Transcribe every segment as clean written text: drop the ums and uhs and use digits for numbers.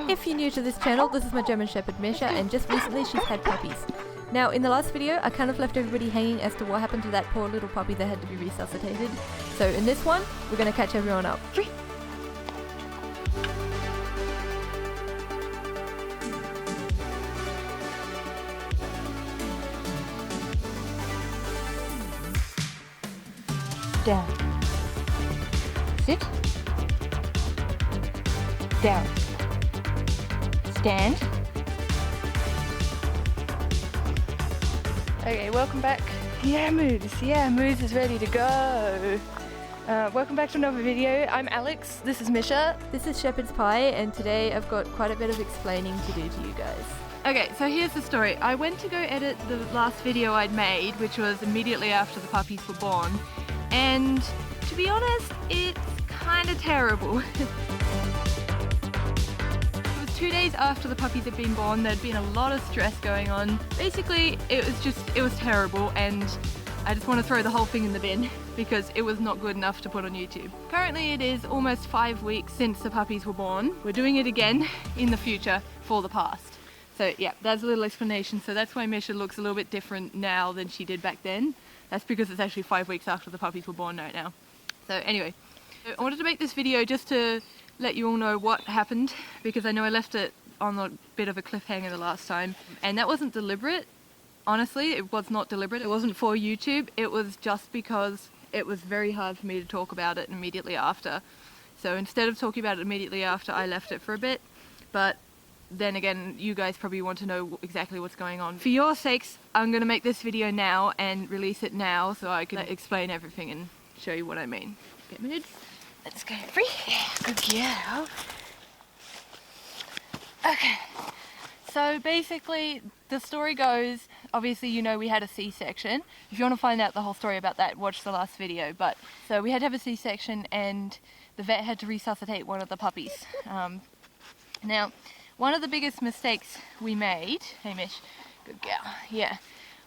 If you're new to this channel, this is my German Shepherd Misha, and just recently she's had puppies. Now, in the last video, I kind of left everybody hanging as to what happened to that poor little puppy that had to be resuscitated. So in this one, we're going to catch everyone up. Down. Sit. Down. Stand. Okay, welcome back. Yeah, Moose is ready to go. Welcome back to another video. I'm Alex, this is Misha. This is Shepherd's Pie, and today I've got quite a bit of explaining to do to you guys. Okay, so here's the story. I went to go edit the last video I'd made, which was immediately after the puppies were born, and to be honest, it's kind of terrible. It was 2 days after the puppies had been born. There'd been a lot of stress going on. Basically, it was terrible, and I just want to throw the whole thing in the bin because it was not good enough to put on YouTube. Currently, it is almost 5 weeks since the puppies were born. We're doing it again in the future for the past. So yeah, that's a little explanation. So that's why Misha looks a little bit different now than she did back then. That's because it's actually 5 weeks after the puppies were born right now. So anyway, I wanted to make this video just to let you all know what happened, because I know I left it on a bit of a cliffhanger the last time, and that wasn't deliberate. Honestly, it was not deliberate. It wasn't for YouTube. It was just because it was very hard for me to talk about it immediately after. So instead of talking about it immediately after, I left it for a bit. But then again, you guys probably want to know exactly what's going on. For your sakes, I'm going to make this video now and release it now so I can explain everything and show you what I mean. Get mood. Let's go free. Yeah, good girl. Okay. So basically, the story goes, obviously you know we had a C-section. If you want to find out the whole story about that, watch the last video. But so we had to have a C-section, and the vet had to resuscitate one of the puppies. Now, one of the biggest mistakes we made, hey Mish, good girl, yeah,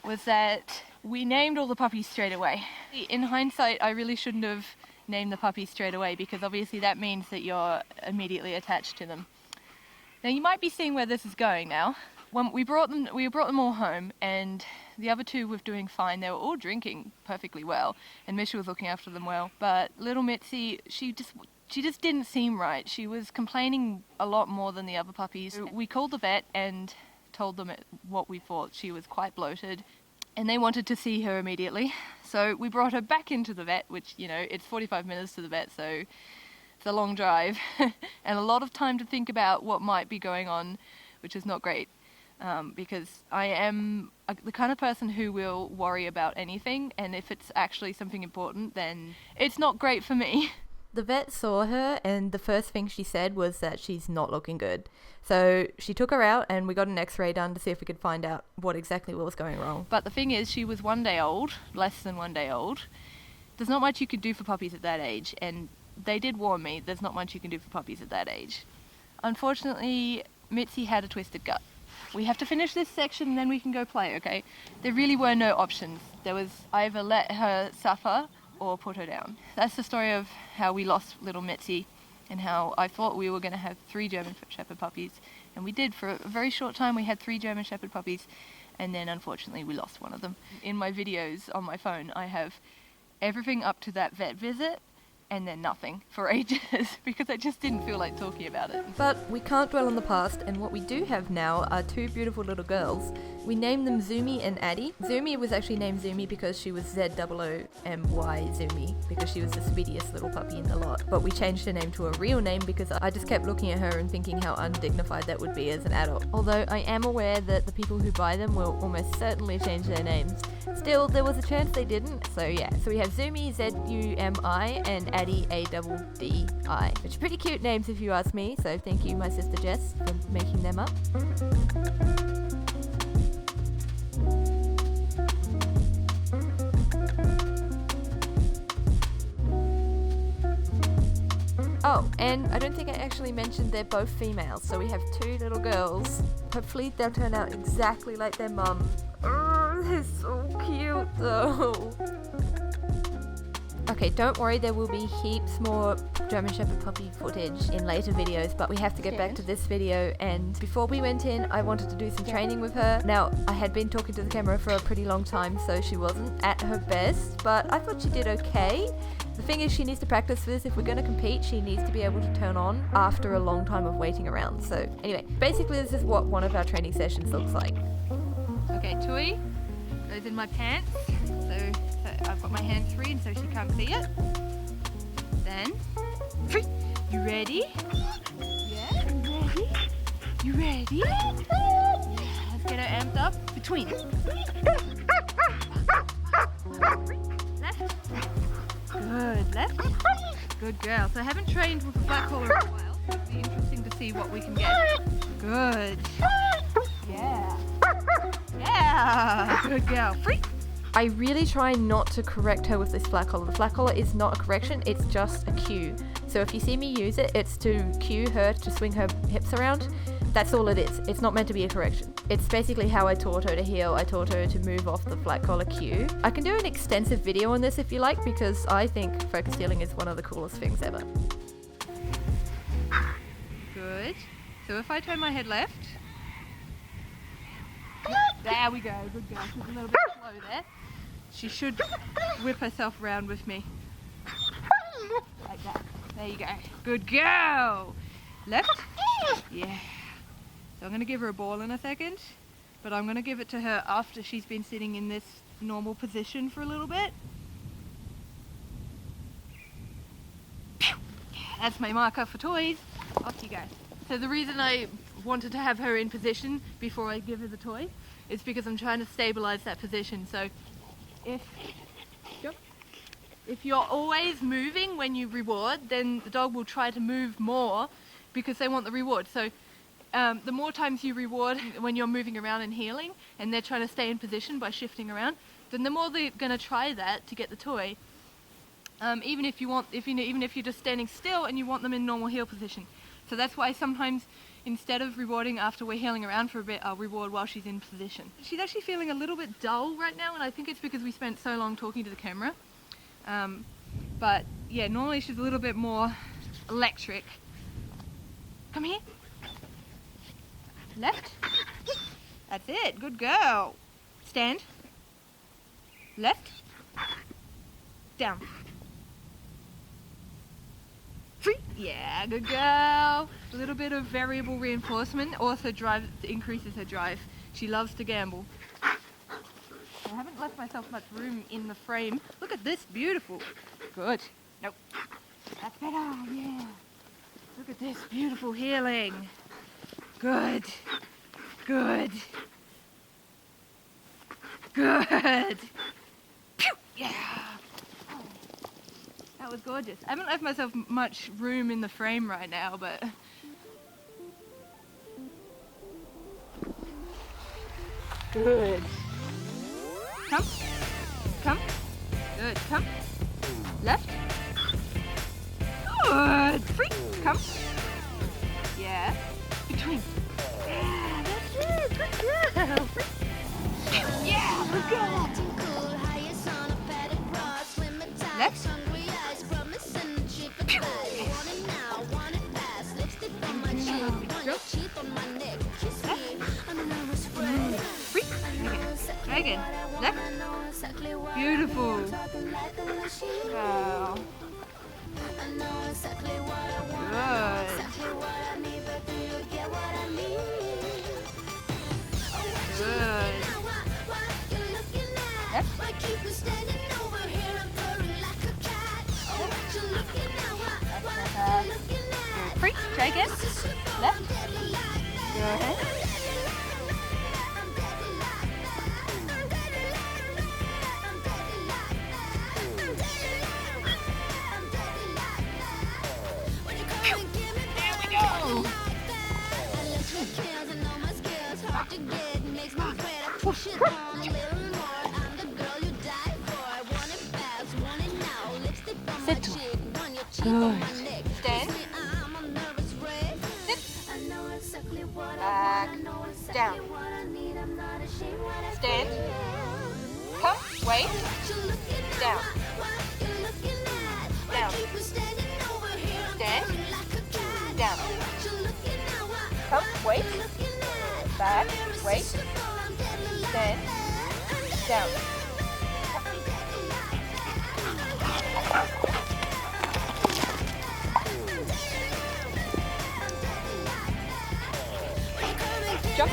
was that we named all the puppies straight away. In hindsight, I really shouldn't have named the puppies straight away, because obviously that means that you're immediately attached to them. Now you might be seeing where this is going now. When we brought them all home, and the other two were doing fine. They were all drinking perfectly well, and Misha was looking after them well. But little Mitzi, she just didn't seem right. She was complaining a lot more than the other puppies. We called the vet and told them what we thought. She was quite bloated, and they wanted to see her immediately. So we brought her back into the vet, which, you know, it's 45 minutes to the vet, so it's a long drive and a lot of time to think about what might be going on, which is not great, because I am the kind of person who will worry about anything, and if it's actually something important, then it's not great for me. The vet saw her, and the first thing she said was that she's not looking good. So she took her out, and we got an x-ray done to see if we could find out what exactly was going wrong. But the thing is, she was 1 day old, less than 1 day old. There's not much you could do for puppies at that age, and they did warn me there's not much you can do for puppies at that age. Unfortunately, Mitzi had a twisted gut. We have to finish this section and then we can go play, okay? There really were no options. There was either let her suffer or put her down. That's the story of how we lost little Mitzi, and how I thought we were going to have 3 German Shepherd puppies, and we did. For a very short time we had 3 German Shepherd puppies, and then unfortunately we lost one of them. In my videos on my phone I have everything up to that vet visit, and then nothing for ages because I just didn't feel like talking about it. But we can't dwell on the past, and what we do have now are 2 beautiful little girls. We named them Zumi and Addie. Zumi was actually named Zumi because she was Z-O-O-M-Y Zumi, because she was the speediest little puppy in the lot. But we changed her name to a real name because I just kept looking at her and thinking how undignified that would be as an adult. Although I am aware that the people who buy them will almost certainly change their names. Still, there was a chance they didn't. So yeah, so we have Zumi, Z-U-M-I, and Addie, A-D-D-I, which are pretty cute names if you ask me, so thank you my sister Jess for making them up. Oh, and I don't think I actually mentioned they're both females, so we have 2 little girls. Hopefully they'll turn out exactly like their mum. Oh, they're so cute though. Okay, don't worry, there will be heaps more German Shepherd puppy footage in later videos, but we have to get back to this video. And before we went in, I wanted to do some training with her. Now, I had been talking to the camera for a pretty long time, so she wasn't at her best, but I thought she did okay. The thing is, she needs to practice this. If we're going to compete, she needs to be able to turn on after a long time of waiting around. So anyway, basically this is what one of our training sessions looks like. Okay, Tui goes in my pants. So I've got my hand free and so she can't see it. Then, free. You ready? Yeah, you ready? You ready? Yeah, let's get her amped up. Between. Left. Good. Left. Good girl. So I haven't trained with a black collar in a while. So it'll be interesting to see what we can get. Good. Yeah. Yeah. Good girl. Free. I really try not to correct her with this flat collar. The flat collar is not a correction, it's just a cue. So if you see me use it, it's to cue her to swing her hips around. That's all it is. It's not meant to be a correction. It's basically how I taught her to heel. I taught her to move off the flat collar cue. I can do an extensive video on this if you like, because I think focus heeling is one of the coolest things ever. Good. So if I turn my head left. There we go. Good girl. She's a little bit slow there. She should whip herself around with me. Like that. There you go. Good girl. Left. Yeah. So I'm going to give her a ball in a second, but I'm going to give it to her after she's been sitting in this normal position for a little bit. That's my marker for toys. Off you go. So the reason I wanted to have her in position before I give her the toy is because I'm trying to stabilize that position. So if you're always moving when you reward, then the dog will try to move more because they want the reward. So the more times you reward when you're moving around and healing and they're trying to stay in position by shifting around, then the more they're going to try that to get the toy. Even if you're just standing still and you want them in normal heel position. So that's why sometimes instead of rewarding after we're heeling around for a bit, I'll reward while she's in position. She's actually feeling a little bit dull right now, and I think it's because we spent so long talking to the camera. But yeah, normally she's a little bit more electric. Come here. Left. That's it. Good girl. Stand. Left. Down. Free. Yeah, good girl. A little bit of variable reinforcement also increases her drive. She loves to gamble. I haven't left myself much room in the frame. Look at this, beautiful. Good. Nope. That's better, yeah. Look at this, beautiful healing. Good. Good. Good. Pew! Yeah. That was gorgeous. I haven't left myself much room in the frame right now, but... Good. Come. Come. Good. Come. Left. Good. Free. Come. Yeah. Between. Yeah, that's it. Good girl. Free. Yeah, good girl. Left. Again. Left. Beautiful. Wow. Good. Good. Left. Free. Try again. Left. Go ahead. Sit. Good. Stand. Sit. Back. Down. Stand. Come. Wait. Down. back, wait, stand, down. Jump.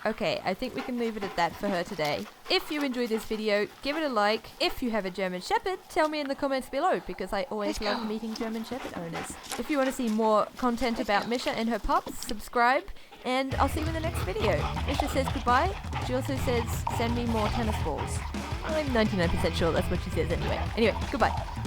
Okay, I think we can leave it at that for her today. If you enjoyed this video, give it a like. If you have a German Shepherd, tell me in the comments below, because I always love meeting German Shepherd owners. If you want to see more content about Misha and her pups, subscribe, and I'll see you in the next video. Misha says goodbye. She also says, send me more tennis balls. I'm 99% sure that's what she says anyway. Anyway, goodbye.